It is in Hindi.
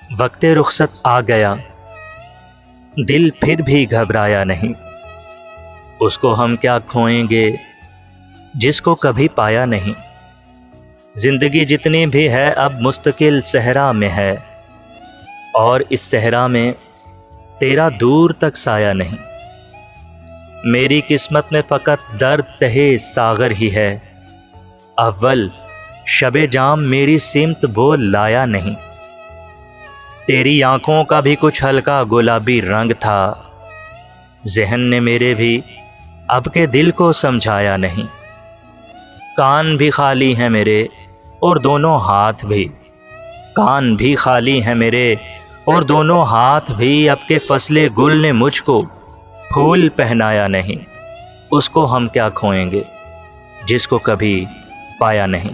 वक्त रुखसत आ गया, दिल फिर भी घबराया नहीं। उसको हम क्या खोएंगे जिसको कभी पाया नहीं। ज़िंदगी जितनी भी है अब मुस्तकिल सहरा में है, और इस सहरा में तेरा दूर तक साया नहीं। मेरी किस्मत में फ़कत दर्द तहे सागर ही है, अव्वल शबे जाम मेरी सिमत वो लाया नहीं। तेरी आंखों का भी कुछ हल्का गुलाबी रंग था, ज़हन ने मेरे भी अब के दिल को समझाया नहीं। कान भी खाली हैं मेरे और दोनों हाथ भी, कान भी खाली हैं मेरे और दोनों हाथ भी। अब के फसले गुल ने मुझको फूल पहनाया नहीं। उसको हम क्या खोएंगे जिसको कभी पाया नहीं।